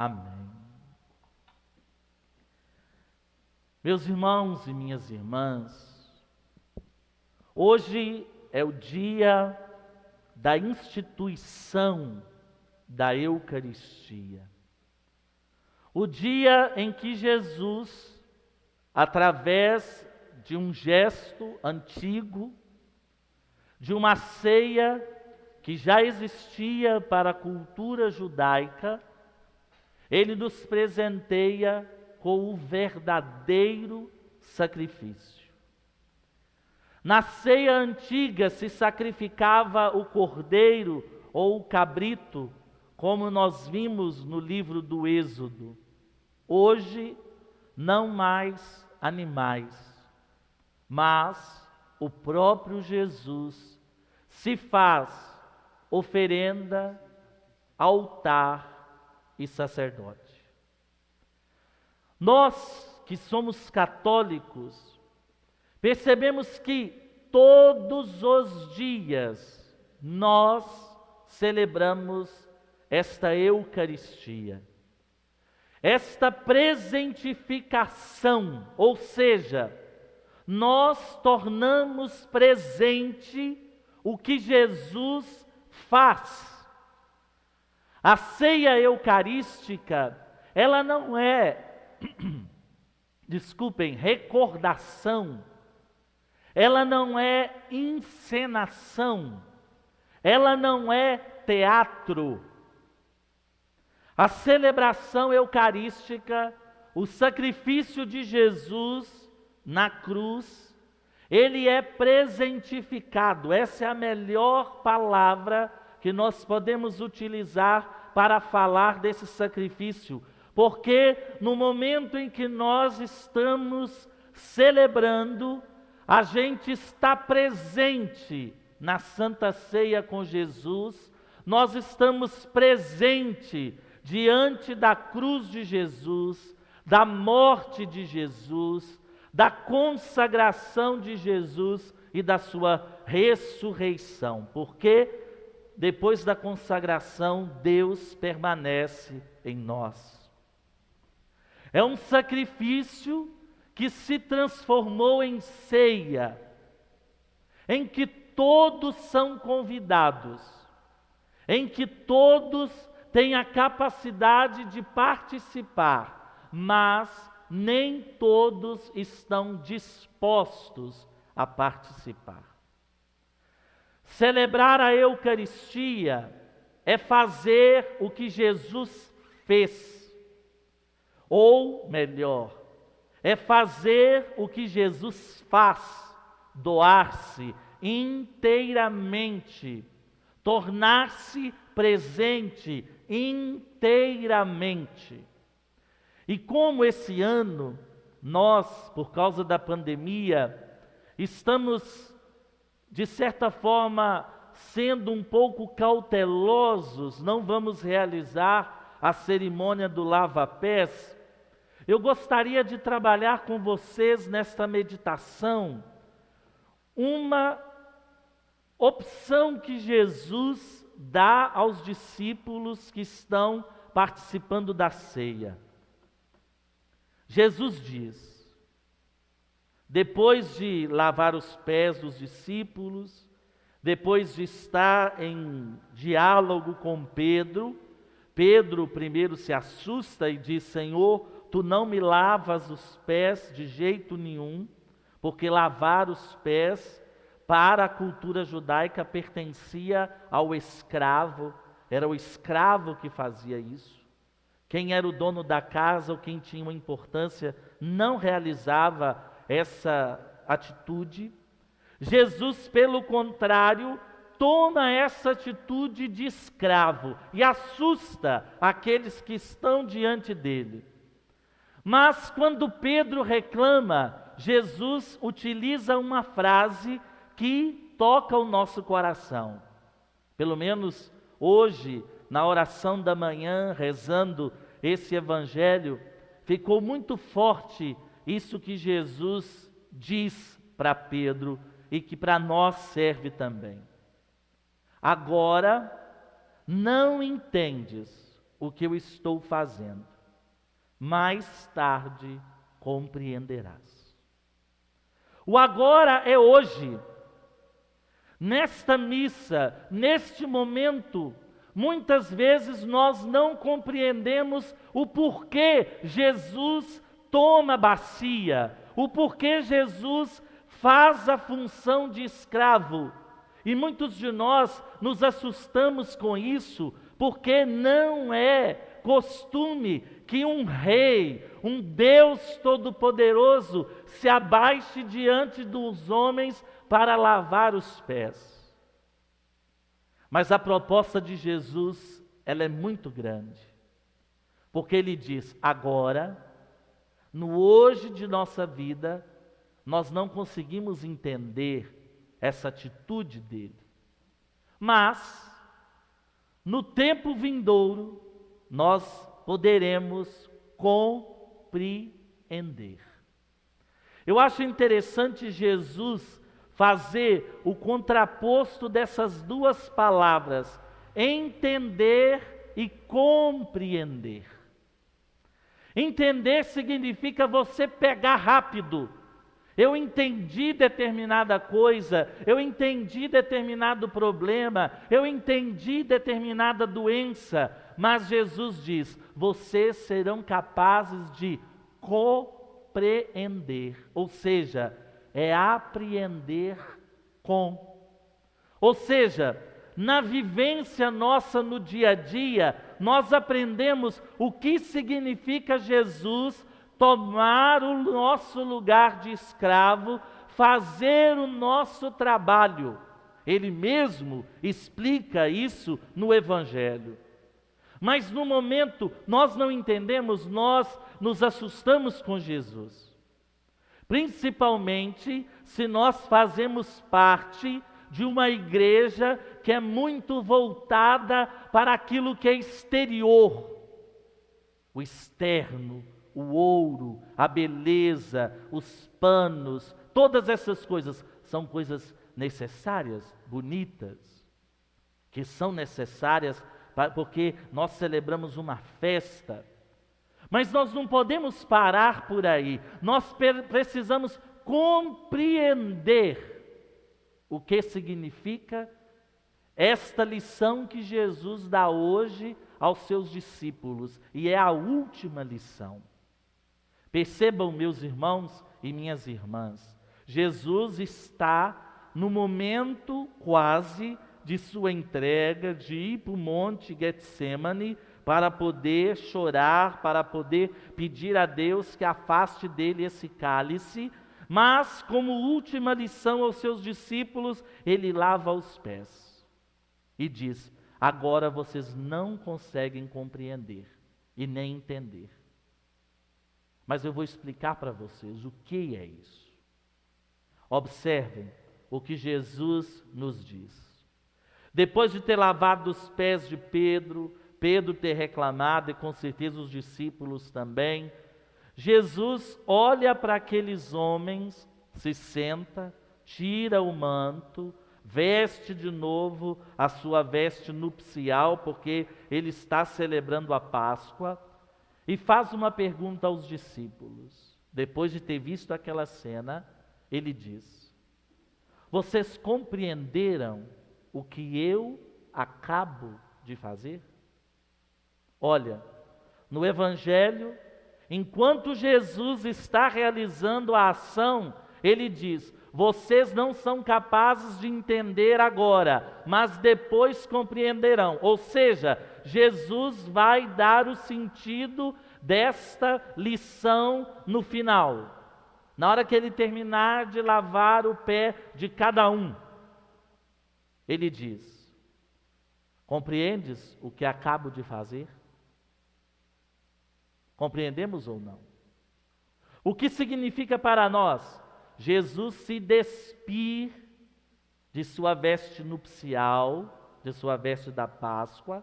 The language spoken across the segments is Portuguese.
Amém. Meus irmãos e minhas irmãs, hoje é o dia da instituição da Eucaristia. O dia em que Jesus, através de um gesto antigo, de uma ceia que já existia para a cultura judaica, ele nos presenteia com o verdadeiro sacrifício. Na ceia antiga se sacrificava o cordeiro ou o cabrito, como nós vimos no livro do Êxodo. Hoje, não mais animais, mas o próprio Jesus se faz oferenda, altar e sacerdote. Nós que somos católicos, percebemos que todos os dias nós celebramos esta Eucaristia. Esta presentificação, ou seja, nós tornamos presente o que Jesus faz. A ceia eucarística, ela não é, recordação, ela não é encenação, ela não é teatro. A celebração eucarística, o sacrifício de Jesus na cruz, ele é presentificado. Essa é a melhor palavra que nós podemos utilizar para falar desse sacrifício, porque no momento em que nós estamos celebrando, a gente está presente na Santa Ceia com Jesus, nós estamos presente diante da cruz de Jesus, da morte de Jesus, da consagração de Jesus e da sua ressurreição, porque depois da consagração, Deus permanece em nós. É um sacrifício que se transformou em ceia, em que todos são convidados, em que todos têm a capacidade de participar, mas nem todos estão dispostos a participar. Celebrar a Eucaristia é fazer o que Jesus fez, ou melhor, é fazer o que Jesus faz, doar-se inteiramente, tornar-se presente inteiramente. E como esse ano, nós, por causa da pandemia, estamos, de certa forma, sendo um pouco cautelosos, não vamos realizar a cerimônia do lava-pés, eu gostaria de trabalhar com vocês nesta meditação uma opção que Jesus dá aos discípulos que estão participando da ceia. Jesus diz, depois de lavar os pés dos discípulos, depois de estar em diálogo com Pedro, Pedro primeiro se assusta e diz: Senhor, tu não me lavas os pés de jeito nenhum, porque lavar os pés para a cultura judaica pertencia ao escravo, era o escravo que fazia isso. Quem era o dono da casa ou quem tinha uma importância não realizava essa atitude. Jesus, pelo contrário, toma essa atitude de escravo e assusta aqueles que estão diante dele. Mas quando Pedro reclama, Jesus utiliza uma frase que toca o nosso coração. Pelo menos hoje, na oração da manhã, rezando esse evangelho, ficou muito forte isso que Jesus diz para Pedro e que para nós serve também. Agora, não entendes o que eu estou fazendo. Mais tarde compreenderás. O agora é hoje. Nesta missa, neste momento, muitas vezes nós não compreendemos o porquê Jesus toma a bacia, o porquê Jesus faz a função de escravo. E muitos de nós nos assustamos com isso, porque não é costume que um rei, um Deus Todo-Poderoso, se abaixe diante dos homens para lavar os pés. Mas a proposta de Jesus, ela é muito grande, porque ele diz: agora, no hoje de nossa vida, nós não conseguimos entender essa atitude dele, mas no tempo vindouro nós poderemos compreender. Eu acho interessante Jesus fazer o contraposto dessas duas palavras, entender e compreender. Entender significa você pegar rápido. Eu entendi determinada coisa, eu entendi determinado problema, eu entendi determinada doença, mas Jesus diz: vocês serão capazes de compreender, ou seja, é apreender com. Ou seja, na vivência nossa no dia a dia, nós aprendemos o que significa Jesus tomar o nosso lugar de escravo, fazer o nosso trabalho. Ele mesmo explica isso no Evangelho. Mas no momento nós não entendemos, nós nos assustamos com Jesus. Principalmente se nós fazemos parte de uma igreja que é muito voltada para aquilo que é exterior, o externo, o ouro, a beleza, os panos, todas essas coisas são coisas necessárias, bonitas, que são necessárias porque nós celebramos uma festa. Mas nós não podemos parar por aí, nós precisamos compreender o que significa esta lição que Jesus dá hoje aos seus discípulos, e é a última lição. Percebam, meus irmãos e minhas irmãs, Jesus está no momento quase de sua entrega, de ir para o Monte Getsemane, para poder chorar, para poder pedir a Deus que afaste dele esse cálice, mas como última lição aos seus discípulos, ele lava os pés e diz: agora vocês não conseguem compreender e nem entender. Mas eu vou explicar para vocês o que é isso. Observem o que Jesus nos diz. Depois de ter lavado os pés de Pedro, Pedro ter reclamado, e com certeza os discípulos também, Jesus olha para aqueles homens, se senta, tira o manto, veste de novo a sua veste nupcial, porque ele está celebrando a Páscoa, e faz uma pergunta aos discípulos. Depois de ter visto aquela cena, ele diz: vocês compreenderam o que eu acabo de fazer? Olha, no Evangelho, enquanto Jesus está realizando a ação, ele diz: vocês não são capazes de entender agora, mas depois compreenderão. Ou seja, Jesus vai dar o sentido desta lição no final. Na hora que ele terminar de lavar o pé de cada um, ele diz: compreendes o que acabo de fazer? Compreendemos ou não? O que significa para nós? Jesus se despir de sua veste nupcial, de sua veste da Páscoa,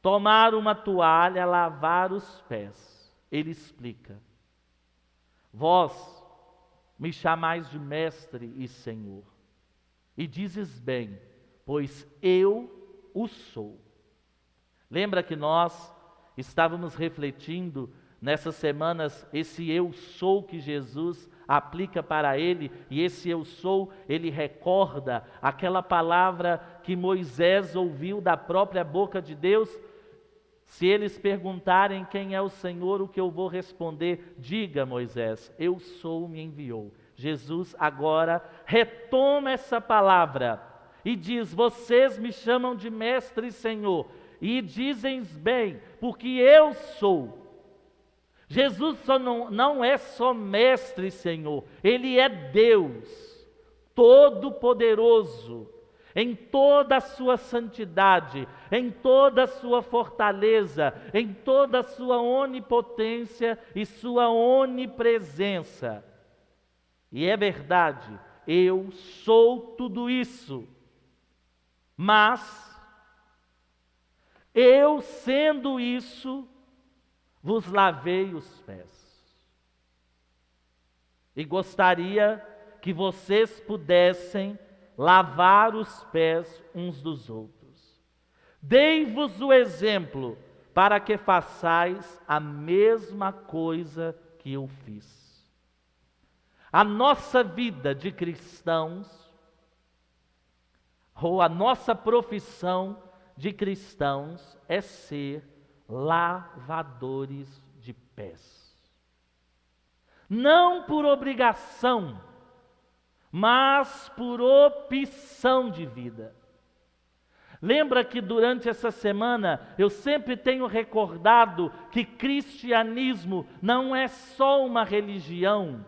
tomar uma toalha, lavar os pés. Ele explica: vós me chamais de mestre e senhor, e dizes bem, pois eu o sou. Lembra que nós estávamos refletindo nessas semanas esse eu sou que Jesus aplica para ele, e esse eu sou, ele recorda aquela palavra que Moisés ouviu da própria boca de Deus. Se eles perguntarem quem é o Senhor, o que eu vou responder? Diga, Moisés, eu sou, me enviou. Jesus agora retoma essa palavra e diz: vocês me chamam de mestre e Senhor, e dizem bem, porque eu sou. Jesus não é só mestre e Senhor, Ele é Deus, Todo-Poderoso, em toda a sua santidade, em toda a sua fortaleza, em toda a sua onipotência e sua onipresença. E é verdade, eu sou tudo isso, mas eu, sendo isso, vos lavei os pés. E gostaria que vocês pudessem lavar os pés uns dos outros. Dei-vos o exemplo para que façais a mesma coisa que eu fiz. A nossa vida de cristãos, ou a nossa profissão de cristãos, é ser lavadores de pés. Não por obrigação, mas por opção de vida. Lembra que durante essa semana eu sempre tenho recordado que cristianismo não é só uma religião.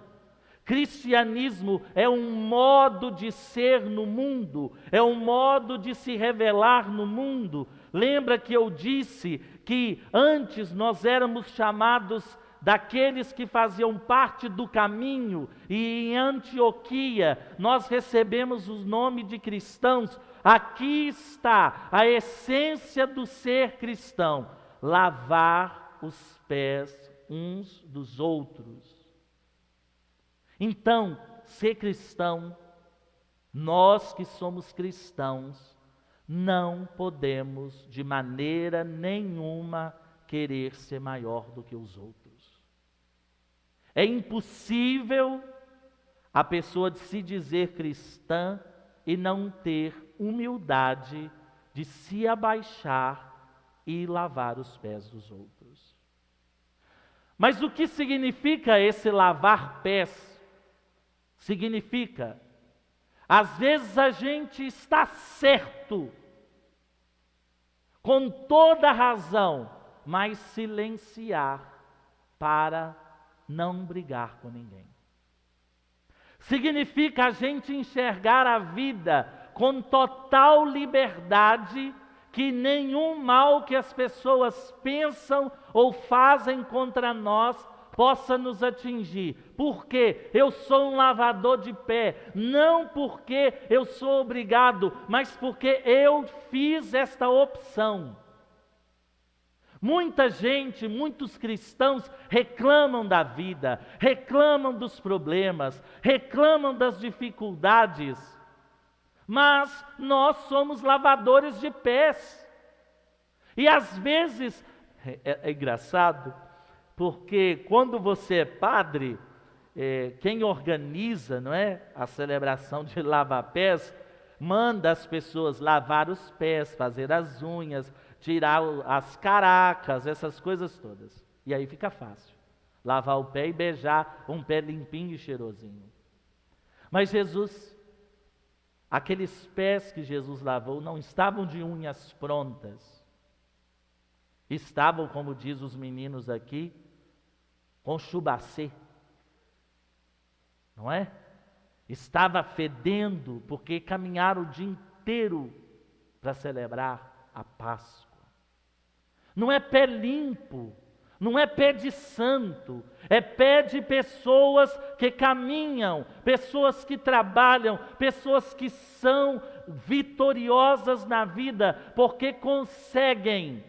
Cristianismo é um modo de ser no mundo, é um modo de se revelar no mundo. Lembra que eu disse que antes nós éramos chamados daqueles que faziam parte do caminho, e em Antioquia nós recebemos o nome de cristãos. Aqui está a essência do ser cristão: lavar os pés uns dos outros. Então, ser cristão, nós que somos cristãos, não podemos de maneira nenhuma querer ser maior do que os outros. É impossível a pessoa se dizer cristã e não ter humildade de se abaixar e lavar os pés dos outros. Mas o que significa esse lavar pés? Significa, às vezes a gente está certo, com toda razão, mas silenciar para não brigar com ninguém. Significa a gente enxergar a vida com total liberdade, que nenhum mal que as pessoas pensam ou fazem contra nós possa nos atingir. Porque eu sou um lavador de pé, não porque eu sou obrigado, mas porque eu fiz esta opção. Muita gente, muitos cristãos reclamam da vida, reclamam dos problemas, reclamam das dificuldades, mas nós somos lavadores de pés. E às vezes, é engraçado, porque quando você é padre, quem organiza, não é, a celebração de lava-pés, manda as pessoas lavar os pés, fazer as unhas, tirar as caracas, essas coisas todas. E aí fica fácil. Lavar o pé e beijar um pé limpinho e cheirosinho. Mas Jesus, aqueles pés que Jesus lavou não estavam de unhas prontas. Estavam, como diz os meninos aqui, com chubacê. Não é? Estava fedendo, porque caminharam o dia inteiro para celebrar a Páscoa. Não é pé limpo, não é pé de santo, é pé de pessoas que caminham, pessoas que trabalham, pessoas que são vitoriosas na vida, porque conseguem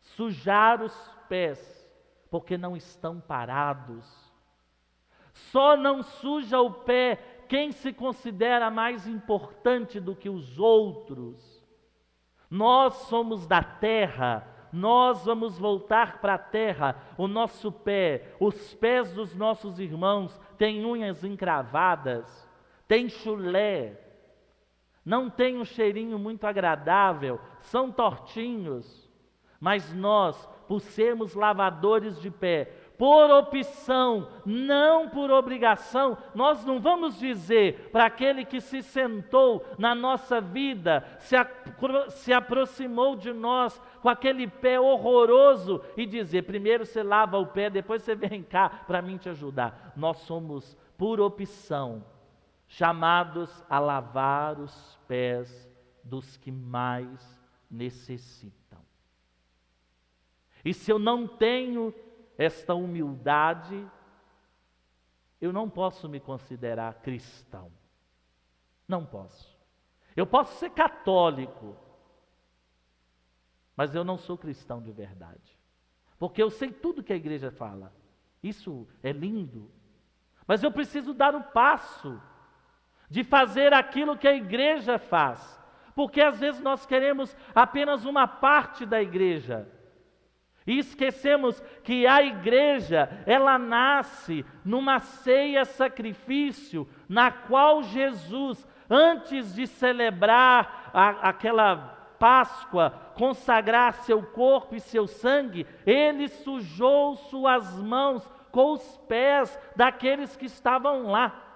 sujar os pés, porque não estão parados. Só não suja o pé quem se considera mais importante do que os outros. Nós somos da terra, nós vamos voltar para a terra. O nosso pé, os pés dos nossos irmãos têm unhas encravadas, têm chulé, não tem um cheirinho muito agradável, são tortinhos, mas nós, por sermos lavadores de pé, por opção, não por obrigação, nós não vamos dizer para aquele que se sentou na nossa vida, se aproximou de nós com aquele pé horroroso e dizer, primeiro você lava o pé, depois você vem cá para mim te ajudar. Nós somos, por opção, chamados a lavar os pés dos que mais necessitam. E se eu não tenho esta humildade, eu não posso me considerar cristão. Não posso. Eu posso ser católico, mas eu não sou cristão de verdade. Porque eu sei tudo que a igreja fala. Isso é lindo. Mas eu preciso dar o passo de fazer aquilo que a igreja faz. Porque às vezes nós queremos apenas uma parte da igreja. E esquecemos que a igreja, ela nasce numa ceia-sacrifício, na qual Jesus, antes de celebrar aquela Páscoa, consagrar seu corpo e seu sangue, ele sujou suas mãos com os pés daqueles que estavam lá.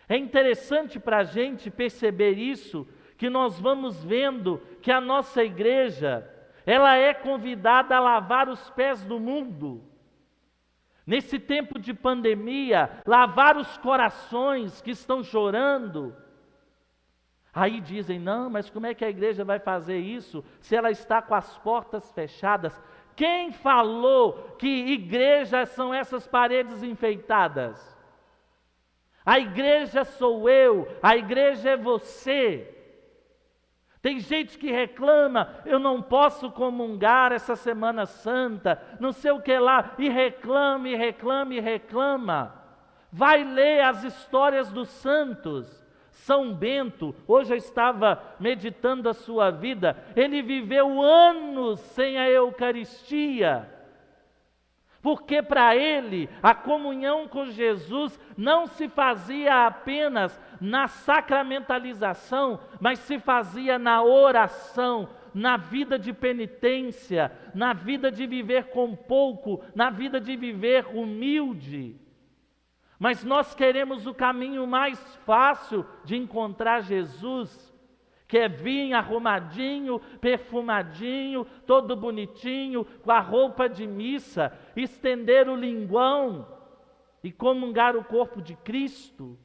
É interessante para a gente perceber isso, que nós vamos vendo que a nossa igreja, ela é convidada a lavar os pés do mundo. Nesse tempo de pandemia, lavar os corações que estão chorando. Aí dizem, não, mas como é que a igreja vai fazer isso se ela está com as portas fechadas? Quem falou que igrejas são essas paredes enfeitadas? A igreja sou eu, a igreja é você. Tem gente que reclama, eu não posso comungar essa Semana Santa, não sei o que lá, e reclama, e reclama, e reclama. Vai ler as histórias dos santos. São Bento, hoje eu estava meditando a sua vida, ele viveu anos sem a Eucaristia. Porque para ele, a comunhão com Jesus não se fazia apenas na sacramentalização, mas se fazia na oração, na vida de penitência, na vida de viver com pouco, na vida de viver humilde. Mas nós queremos o caminho mais fácil de encontrar Jesus, que é vir arrumadinho, perfumadinho, todo bonitinho, com a roupa de missa, estender o linguão e comungar o corpo de Cristo.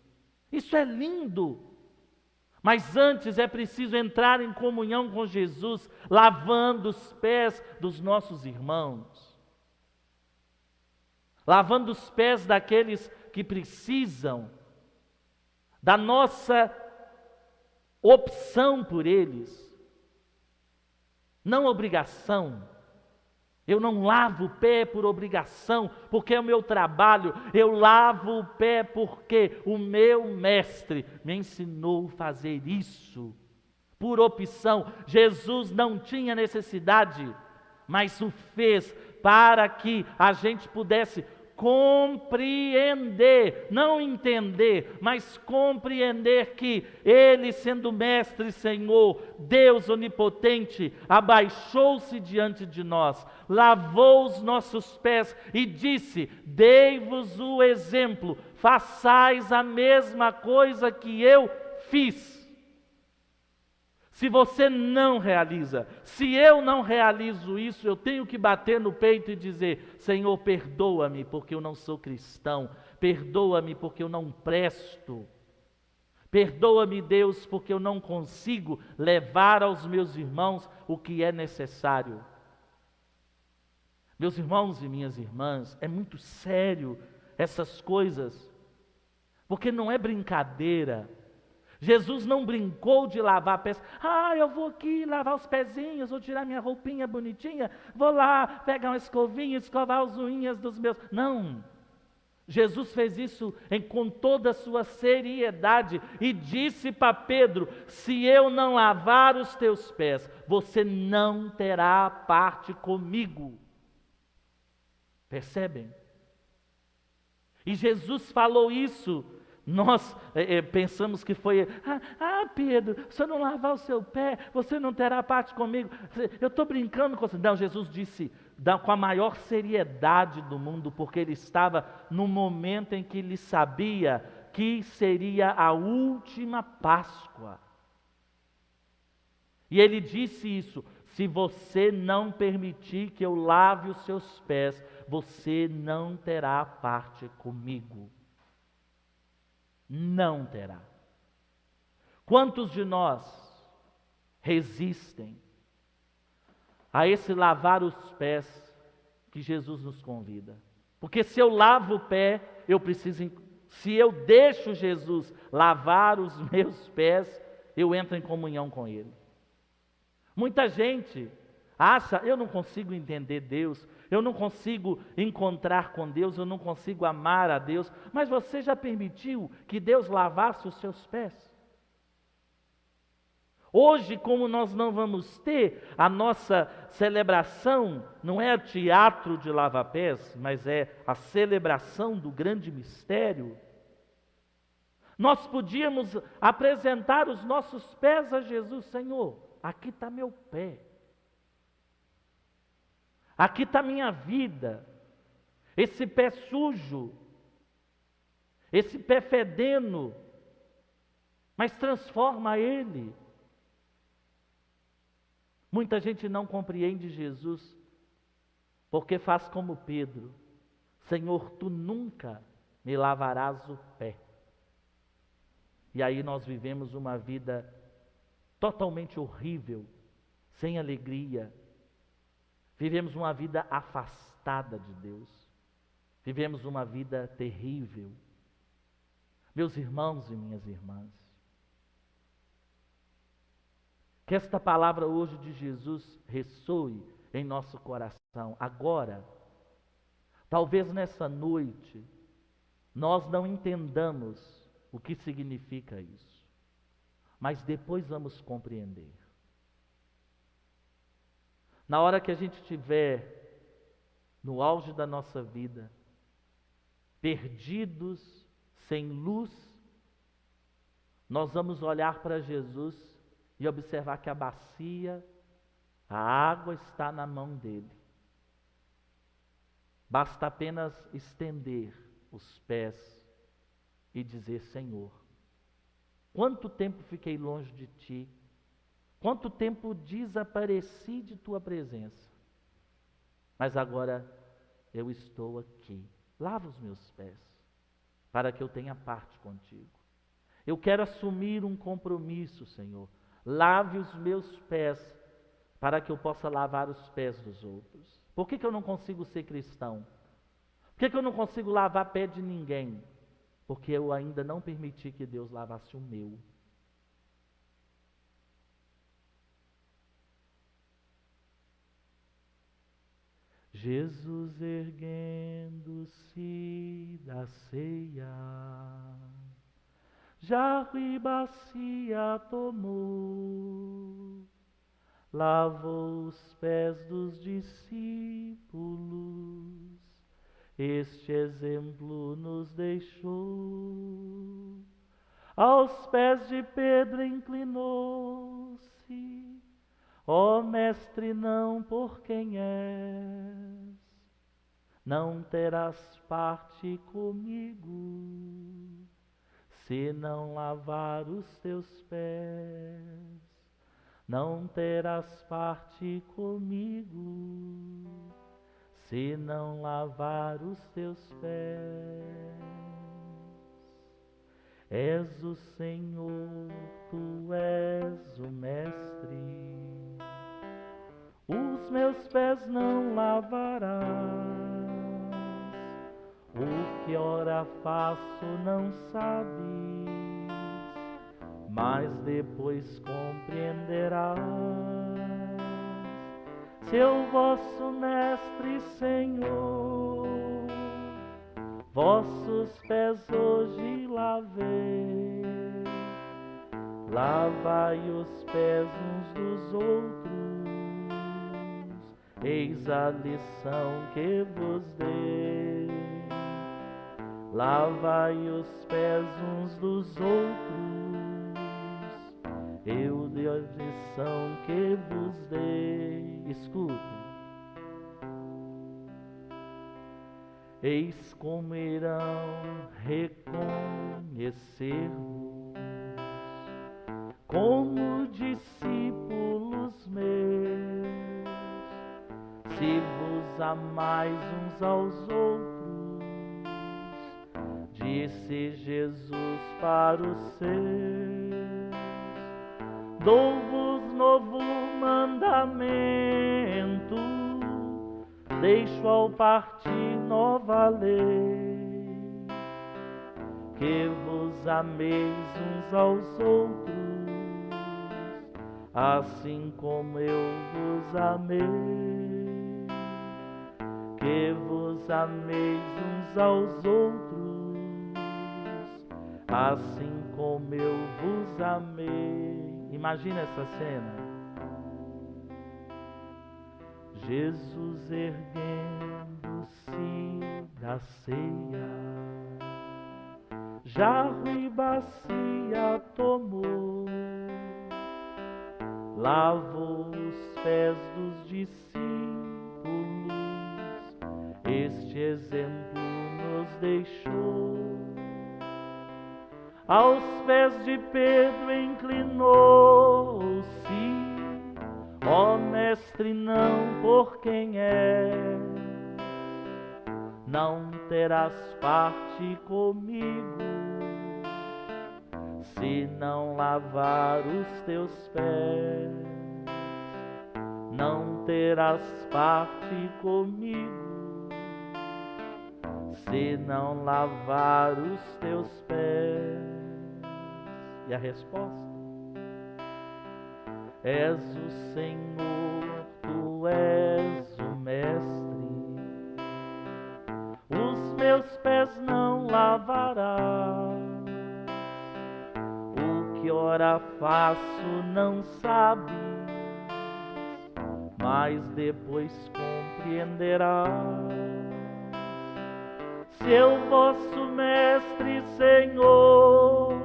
Isso é lindo. Mas antes é preciso entrar em comunhão com Jesus, lavando os pés dos nossos irmãos, lavando os pés daqueles que precisam da nossa opção por eles, não obrigação. Eu não lavo o pé por obrigação, porque é o meu trabalho. Eu lavo o pé porque o meu mestre me ensinou a fazer isso, por opção. Jesus não tinha necessidade, mas o fez para que a gente pudesse compreender, não entender, mas compreender que Ele, sendo Mestre e Senhor, Deus onipotente, abaixou-se diante de nós, lavou os nossos pés e disse: dei-vos o exemplo, façais a mesma coisa que eu fiz. Se você não realiza, se eu não realizo isso, eu tenho que bater no peito e dizer: Senhor, perdoa-me porque eu não sou cristão, perdoa-me porque eu não presto, perdoa-me, Deus, porque eu não consigo levar aos meus irmãos o que é necessário. Meus irmãos e minhas irmãs, é muito sério essas coisas, porque não é brincadeira. Jesus não brincou de lavar pés. Eu vou aqui lavar os pezinhos, vou tirar minha roupinha bonitinha, vou lá pegar uma escovinha, escovar as unhas dos meus. Não. Jesus fez isso com toda a sua seriedade e disse para Pedro: se eu não lavar os teus pés, você não terá parte comigo. Percebem? E Jesus falou isso. Nós pensamos que foi, Pedro, se eu não lavar o seu pé, você não terá parte comigo. Eu estou brincando com você. Não, Jesus disse com a maior seriedade do mundo, porque ele estava no momento em que ele sabia que seria a última Páscoa. E ele disse isso: se você não permitir que eu lave os seus pés, você não terá parte comigo. Não terá. Quantos de nós resistem a esse lavar os pés que Jesus nos convida? Porque se eu lavo o pé, se eu deixo Jesus lavar os meus pés, eu entro em comunhão com Ele. Muita gente acha, eu não consigo entender Deus, eu não consigo encontrar com Deus, eu não consigo amar a Deus. Mas você já permitiu que Deus lavasse os seus pés? Hoje, como nós não vamos ter a nossa celebração, não é teatro de lava-pés, mas é a celebração do grande mistério, nós podíamos apresentar os nossos pés a Jesus. Senhor, aqui está meu pé. Aqui está minha vida, esse pé sujo, esse pé fedendo, mas transforma ele. Muita gente não compreende Jesus, porque faz como Pedro: Senhor, tu nunca me lavarás o pé. E aí nós vivemos uma vida totalmente horrível, sem alegria. Vivemos uma vida afastada de Deus. Vivemos uma vida terrível. Meus irmãos e minhas irmãs, que esta palavra hoje de Jesus ressoe em nosso coração. Agora, talvez nessa noite, nós não entendamos o que significa isso, mas depois vamos compreender. Na hora que a gente estiver no auge da nossa vida, perdidos, sem luz, nós vamos olhar para Jesus e observar que a bacia, a água está na mão dele. Basta apenas estender os pés e dizer: Senhor, quanto tempo fiquei longe de Ti, quanto tempo desapareci de Tua presença, mas agora eu estou aqui. Lava os meus pés, para que eu tenha parte contigo. Eu quero assumir um compromisso, Senhor. Lave os meus pés, para que eu possa lavar os pés dos outros. Por que eu não consigo ser cristão? Por que eu não consigo lavar pé de ninguém? Porque eu ainda não permiti que Deus lavasse o meu. Jesus erguendo-se da ceia, jarro e bacia tomou, lavou os pés dos discípulos, este exemplo nos deixou. Aos pés de Pedro inclinou-se: ó Mestre, não por quem és, não terás parte comigo, se não lavar os teus pés, não terás parte comigo, se não lavar os teus pés. És o Senhor, Tu és o Mestre, os meus pés não lavarás, o que ora faço não sabes, mas depois compreenderás. Seu vosso Mestre, Senhor, vossos pés hoje lavei. Lavai os pés uns dos outros, eis a lição que vos dei. Lavai os pés uns dos outros, eu dei a lição que vos dei. Escutem. Eis como irão reconhecer-vos como discípulos meus, se vos amais uns aos outros, disse Jesus para os seus. Dou-vos novo mandamento, deixo ao partir nova lei, que vos ameis uns aos outros, assim como eu vos amei, que vos ameis uns aos outros, assim como eu vos amei. Imagina essa cena. Jesus erguendo-se da ceia, jarro e bacia tomou, lavou os pés dos discípulos, este exemplo nos deixou. Aos pés de Pedro inclinou-se, ó mestre, não por quem és, não terás parte comigo, se não lavar os teus pés. Não terás parte comigo, se não lavar os teus pés. E a resposta? És o Senhor, tu és o Mestre, os meus pés não lavarás. O que ora faço não sabes, mas depois compreenderás. Se eu vosso Mestre, Senhor,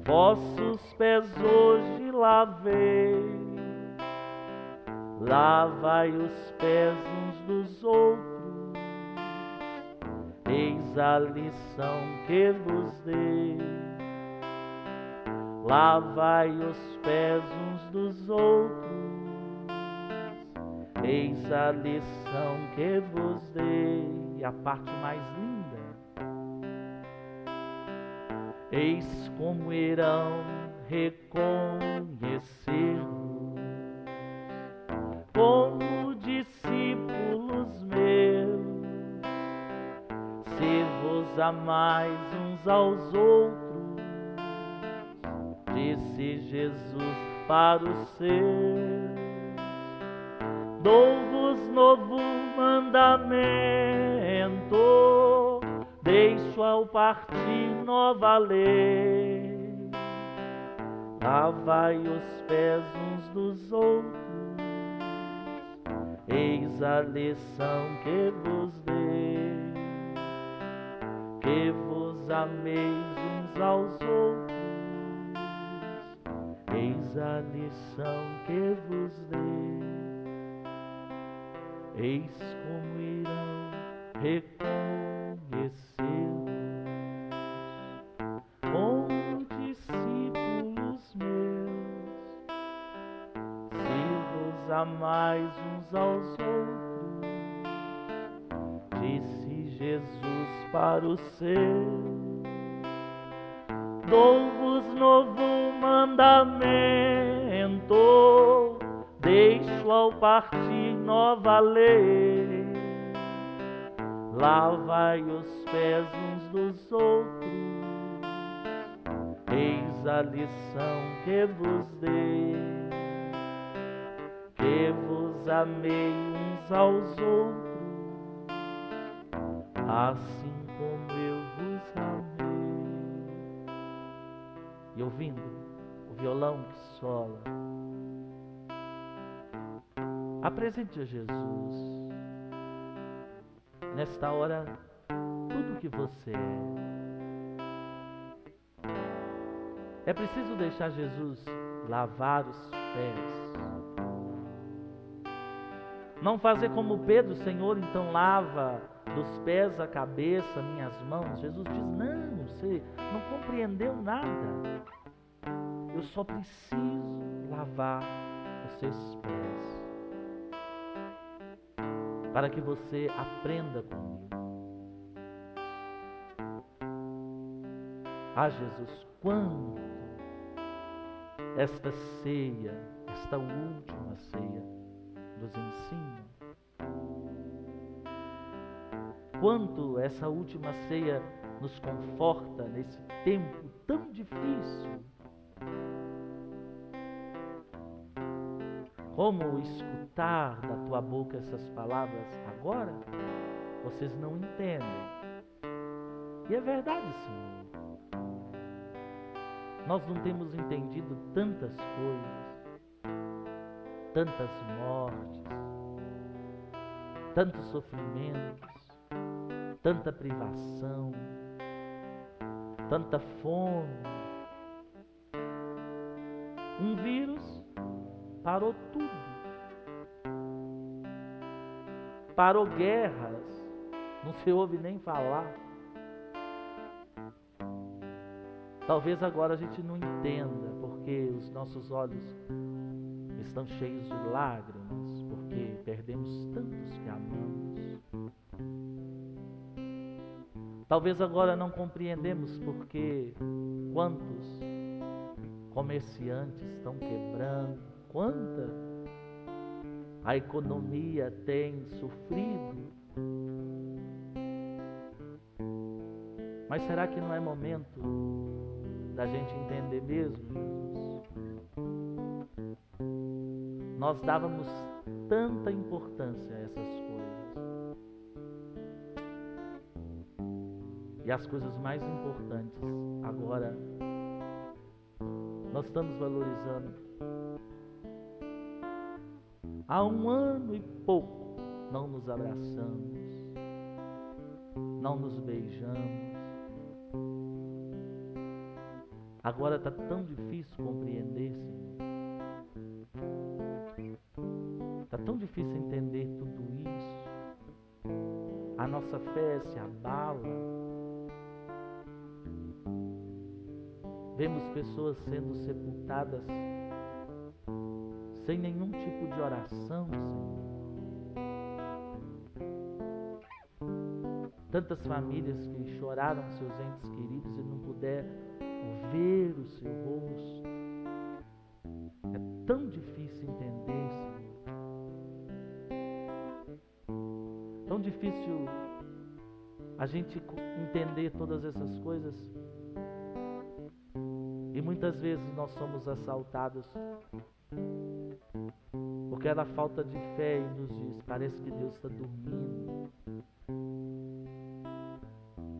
vossos pés hoje lavei, lavai os pés uns dos outros, eis a lição que vos dei. Lavai os pés uns dos outros, eis a lição que vos dei. E a parte mais linda: eis como irão reconhecer-vos como discípulos meus, se vos amais uns aos outros, disse Jesus para os seus. Dou-vos novo mandamento, deixo ao partir nova lei. Lavai os pés uns dos outros, eis a lição que vos dei, que vos ameis uns aos outros, eis a lição que vos dei. Eis como irão reconhecer-vos como discípulos meus, se vos amais uns aos outros, disse Jesus para os seus. Dou-vos novo mandamento, deixo ao partir nova lei. Lavai os pés uns dos outros, eis a lição que vos dei, que vos amei uns aos outros, assim como eu vos amei. E ouvindo o violão que sola, apresente a Jesus, nesta hora, tudo que você é. É preciso deixar Jesus lavar os pés. Não fazer como Pedro: Senhor, então lava dos pés à cabeça, minhas mãos. Jesus diz: não, você não compreendeu nada. Eu só preciso lavar os seus pés, para que você aprenda comigo. Ah, Jesus, quanto esta ceia, esta última ceia, nos ensina. Quanto essa última ceia nos conforta nesse tempo tão difícil. Como escutar da tua boca essas palavras agora? Vocês não entendem. E é verdade, Senhor. Nós não temos entendido tantas coisas, tantas mortes, tantos sofrimentos, tanta privação, tanta fome. Um vírus parou tudo. Parou guerras, não se ouve nem falar. Talvez agora a gente não entenda, porque os nossos olhos estão cheios de lágrimas, porque perdemos tantos que amamos. Talvez agora não compreendemos porque quantos comerciantes estão quebrando, quanta a economia tem sofrido. Mas será que não é momento da gente entender mesmo, Jesus? Nós dávamos tanta importância a essas coisas. E as coisas mais importantes, agora, nós estamos valorizando. Há 1 ano e pouco não nos abraçamos, não nos beijamos. Agora está tão difícil compreender, Senhor. Está tão difícil entender tudo isso. A nossa fé se abala. Vemos pessoas sendo sepultadas sem nenhum tipo de oração, Senhor. Tantas famílias que choraram seus entes queridos e não puderam ver o seu rosto. É tão difícil entender, Senhor. Tão difícil a gente entender todas essas coisas. E muitas vezes nós somos assaltados porque é da falta de fé e nos diz: parece que Deus está dormindo.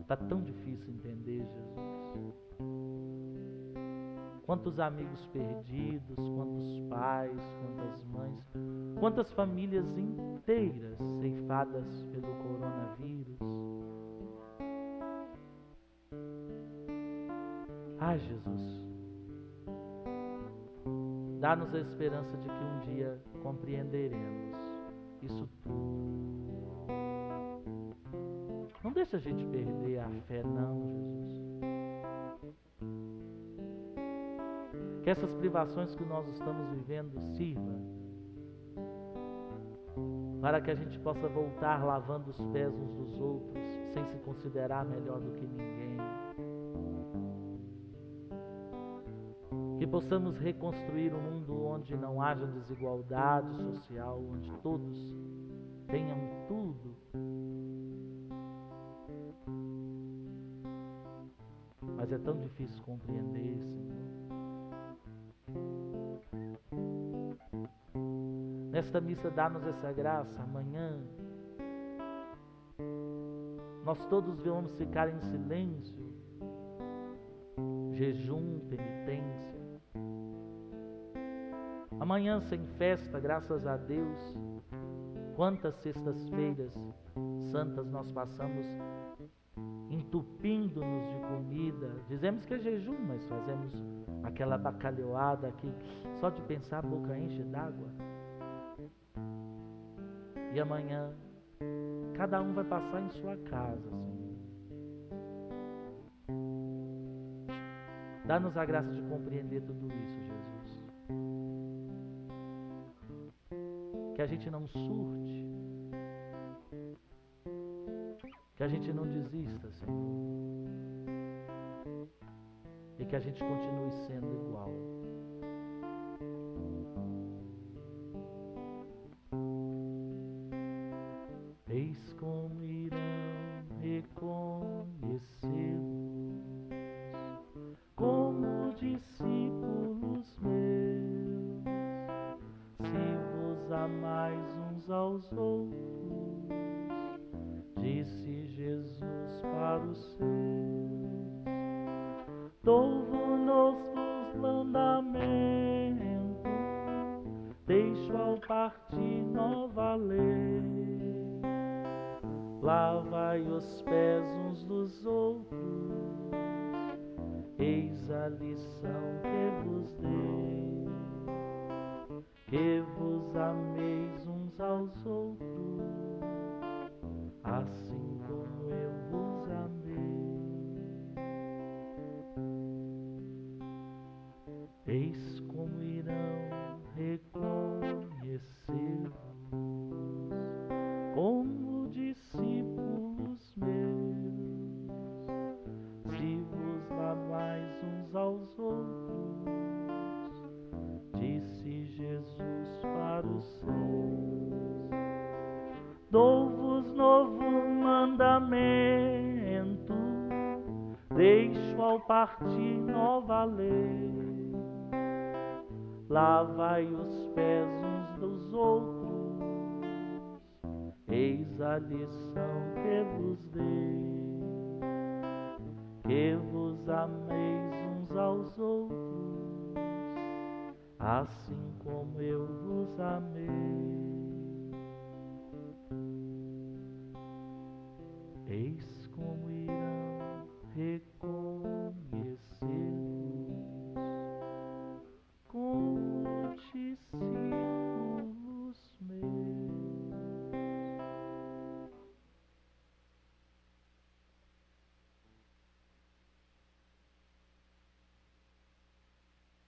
Está tão difícil entender, Jesus. Quantos amigos perdidos, quantos pais, quantas mães, quantas famílias inteiras ceifadas pelo coronavírus. Ai, Jesus, dá-nos a esperança de que um dia compreenderemos isso tudo. Não deixa a gente perder a fé, não, Jesus. Que essas privações que nós estamos vivendo sirva para que a gente possa voltar lavando os pés uns dos outros, sem se considerar melhor do que ninguém. Que possamos reconstruir um mundo onde não haja desigualdade social, onde todos tenham tudo. Mas é tão difícil compreender, Senhor. Nesta missa, dá-nos essa graça amanhã. nós todos vamos ficar em silêncio, jejum, penitência. Amanhã sem festa, graças a Deus. Quantas sextas-feiras santas nós passamos entupindo-nos de comida. Dizemos que é jejum, mas fazemos aquela bacalhoada aqui, só de pensar a boca enche d'água. E amanhã, cada um vai passar em sua casa, Senhor. Dá-nos a graça de compreender tudo isso, Jesus. Que a gente não surte, que a gente não desista, Senhor, e que a gente continue sendo igual. Eis como irão reconhecê-los como discípulos meus, se vos amais uns aos outros, disse Jesus para os seus. Dou-vos novos mandamentos, deixo ao partir nova lei. Lavai os pés uns dos outros, eis a lição que vos dei. Que vos ameis uns aos outros, assim como eu vos amei. Eis como irão reconhecer-vos como discípulos meus, se vos amais uns aos outros, disse Jesus para os seus. Dou-vos novo mandamento, deixo ao partir nova lei. Lavai os pés uns dos outros, eis a lição que vos dei. Que vos ameis uns aos outros, assim como eu vos amei.